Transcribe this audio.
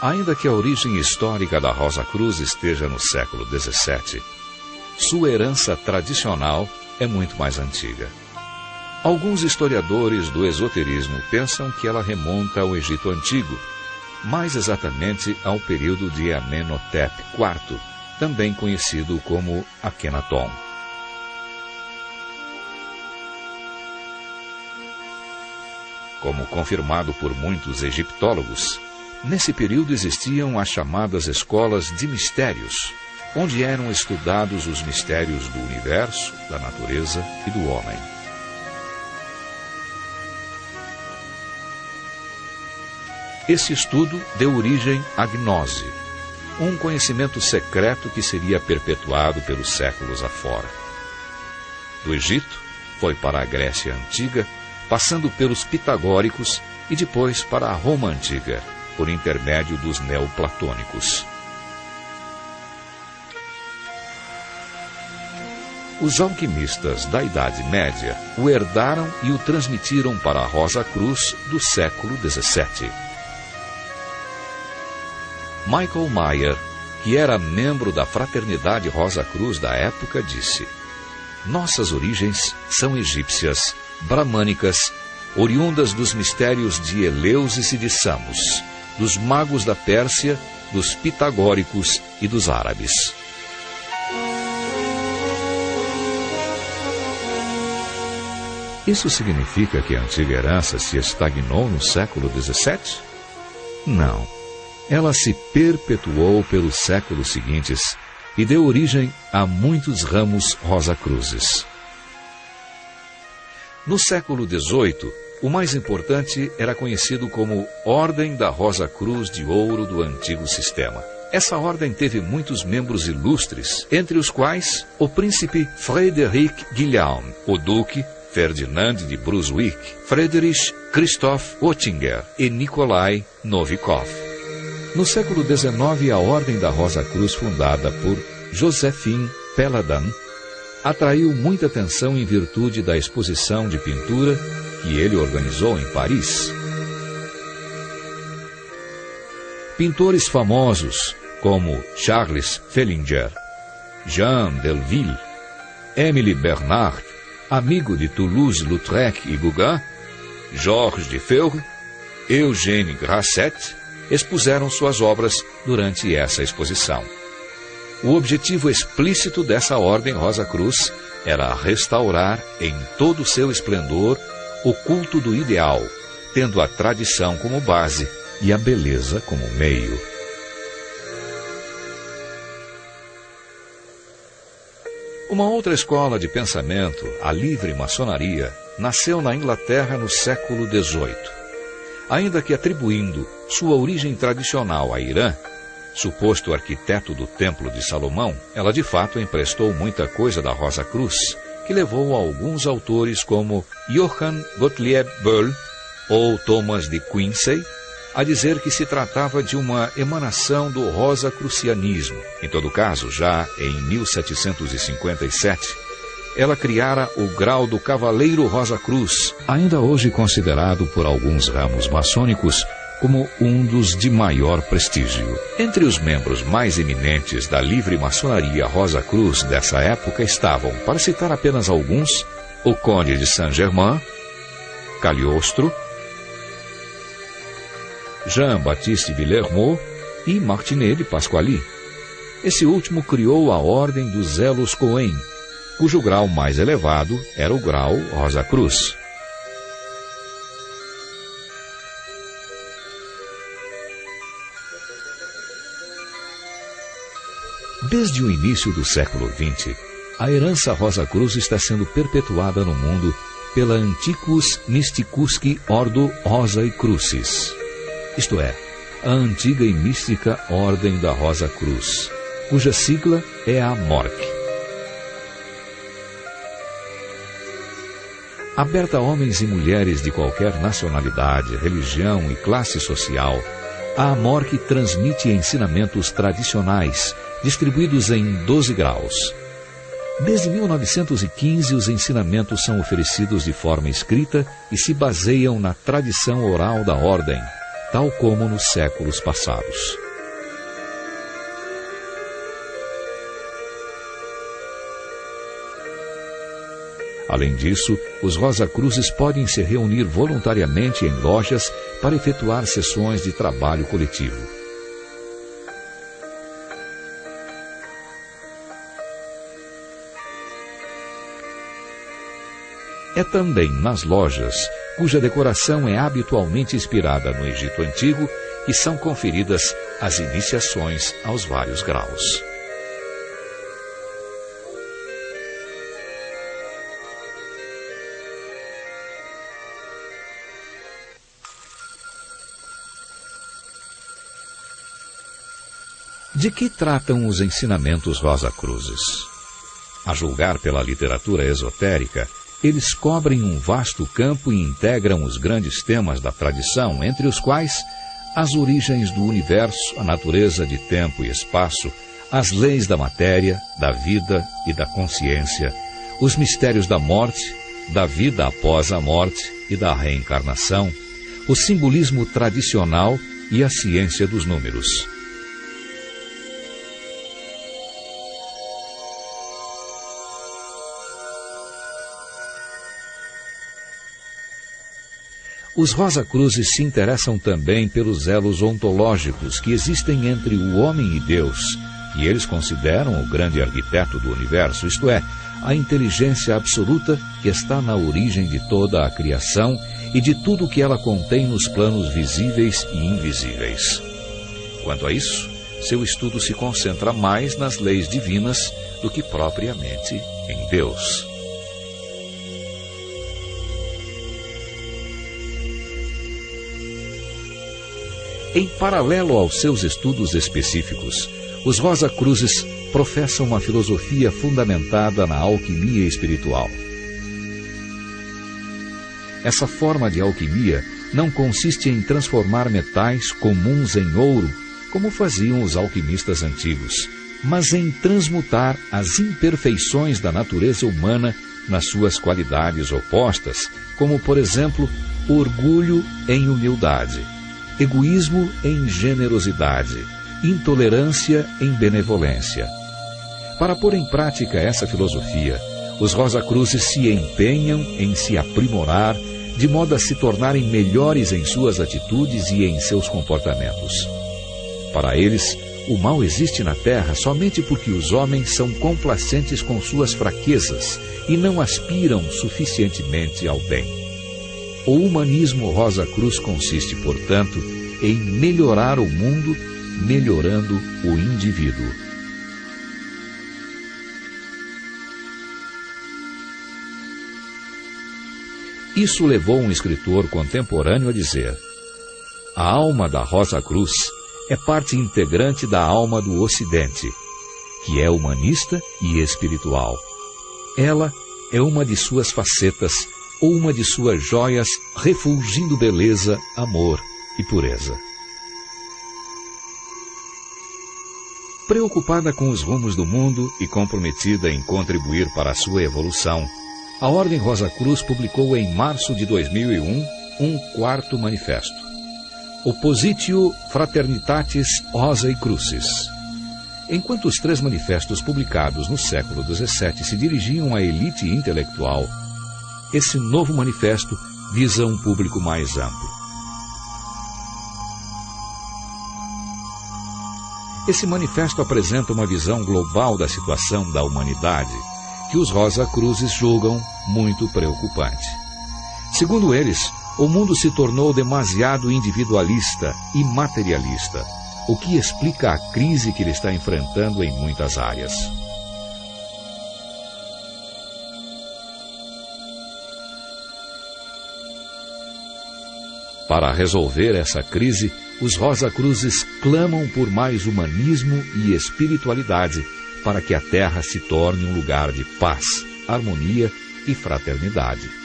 Ainda que a origem histórica da Rosa Cruz esteja no século XVII, sua herança tradicional é muito mais antiga. Alguns historiadores do esoterismo pensam que ela remonta ao Egito Antigo, mais exatamente ao período de Amenhotep IV, também conhecido como Akhenaton. Como confirmado por muitos egiptólogos, nesse período existiam as chamadas escolas de mistérios, onde eram estudados os mistérios do universo, da natureza e do homem. Esse estudo deu origem à gnose, um conhecimento secreto que seria perpetuado pelos séculos afora. Do Egito, foi para a Grécia Antiga, passando pelos pitagóricos e depois para a Roma Antiga, por intermédio dos neoplatônicos. Os alquimistas da Idade Média o herdaram e o transmitiram para a Rosa Cruz do século XVII. Michael Mayer, que era membro da Fraternidade Rosa Cruz da época, disse: "Nossas origens são egípcias, bramânicas, oriundas dos mistérios de Eleusis e de Samos, dos magos da Pérsia, dos pitagóricos e dos árabes." Isso significa que a antiga herança se estagnou no século XVII? Não. Ela se perpetuou pelos séculos seguintes e deu origem a muitos ramos Rosa-Cruzes. No século XVIII, o mais importante era conhecido como Ordem da Rosa Cruz de Ouro do Antigo Sistema. Essa ordem teve muitos membros ilustres, entre os quais o príncipe Frederic Guilhem, o duque Ferdinand de Brunswick, Friedrich Christoph Oettinger e Nikolai Novikov. No século XIX, a Ordem da Rosa Cruz, fundada por Joséphine Peladan, atraiu muita atenção em virtude da exposição de pintura que ele organizou em Paris. Pintores famosos como Charles Fellinger, Jean Delville, Émile Bernard, amigo de Toulouse-Lautrec e Gauguin, Georges de Feuille, Eugène Grasset, expuseram suas obras durante essa exposição. O objetivo explícito dessa Ordem Rosa Cruz era restaurar em todo o seu esplendor o culto do ideal, tendo a tradição como base e a beleza como meio. Uma outra escola de pensamento, a livre maçonaria, nasceu na Inglaterra no século XVIII. Ainda que atribuindo sua origem tradicional a Irã, suposto arquiteto do Templo de Salomão, ela de fato emprestou muita coisa da Rosa Cruz, que levou alguns autores como Johann Gottlieb Böll ou Thomas de Quincey a dizer que se tratava de uma emanação do rosacrucianismo. Em todo caso, já em 1757, ela criara o grau do Cavaleiro Rosa Cruz, ainda hoje considerado por alguns ramos maçônicos como um dos de maior prestígio. Entre os membros mais eminentes da livre maçonaria Rosa Cruz dessa época estavam, para citar apenas alguns, o Conde de Saint-Germain, Cagliostro, Jean-Baptiste Villermoz e Martinet de Pasquali. Esse último criou a Ordem dos Elos Cohen, cujo grau mais elevado era o grau Rosa Cruz. Desde o início do século XX, a herança Rosa Cruz está sendo perpetuada no mundo pela Antiquus Mysticusque Ordo Rosae Crucis, isto é, a antiga e mística Ordem da Rosa Cruz, cuja sigla é a MORC. Aberta a homens e mulheres de qualquer nacionalidade, religião e classe social, a MORC transmite ensinamentos tradicionais, distribuídos em 12 graus. Desde 1915, os ensinamentos são oferecidos de forma escrita e se baseiam na tradição oral da Ordem, tal como nos séculos passados. Além disso, os Rosa-Cruzes podem se reunir voluntariamente em lojas para efetuar sessões de trabalho coletivo. É também nas lojas, cuja decoração é habitualmente inspirada no Egito Antigo, que são conferidas as iniciações aos vários graus. De que tratam os ensinamentos Rosa-Cruzes? A julgar pela literatura esotérica, eles cobrem um vasto campo e integram os grandes temas da tradição, entre os quais as origens do universo, a natureza de tempo e espaço, as leis da matéria, da vida e da consciência, os mistérios da morte, da vida após a morte e da reencarnação, o simbolismo tradicional e a ciência dos números. Os Rosa-Cruzes se interessam também pelos elos ontológicos que existem entre o homem e Deus, que eles consideram o grande arquiteto do universo, isto é, a inteligência absoluta que está na origem de toda a criação e de tudo que ela contém nos planos visíveis e invisíveis. Quanto a isso, seu estudo se concentra mais nas leis divinas do que propriamente em Deus. Em paralelo aos seus estudos específicos, os Rosa-Cruzes professam uma filosofia fundamentada na alquimia espiritual. Essa forma de alquimia não consiste em transformar metais comuns em ouro, como faziam os alquimistas antigos, mas em transmutar as imperfeições da natureza humana nas suas qualidades opostas, como, por exemplo, orgulho em humildade, egoísmo em generosidade, intolerância em benevolência. Para pôr em prática essa filosofia, os Rosa-Cruzes se empenham em se aprimorar, de modo a se tornarem melhores em suas atitudes e em seus comportamentos. Para eles, o mal existe na Terra somente porque os homens são complacentes com suas fraquezas e não aspiram suficientemente ao bem. O humanismo Rosa-Cruz consiste, portanto, em melhorar o mundo, melhorando o indivíduo. Isso levou um escritor contemporâneo a dizer: a alma da Rosa-Cruz é parte integrante da alma do Ocidente, que é humanista e espiritual. Ela é uma de suas facetas, ou uma de suas joias, refulgindo beleza, amor e pureza. Preocupada com os rumos do mundo e comprometida em contribuir para a sua evolução, a Ordem Rosa-Cruz publicou em março de 2001 um quarto manifesto, Oppositio Fraternitatis Rosae Crucis. Enquanto os 3 manifestos publicados no século XVII se dirigiam à elite intelectual, esse novo manifesto visa um público mais amplo. Esse manifesto apresenta uma visão global da situação da humanidade, que os Rosa-Cruzes julgam muito preocupante. Segundo eles, o mundo se tornou demasiado individualista e materialista, o que explica a crise que ele está enfrentando em muitas áreas. Para resolver essa crise, os Rosa-Cruzes clamam por mais humanismo e espiritualidade para que a Terra se torne um lugar de paz, harmonia e fraternidade.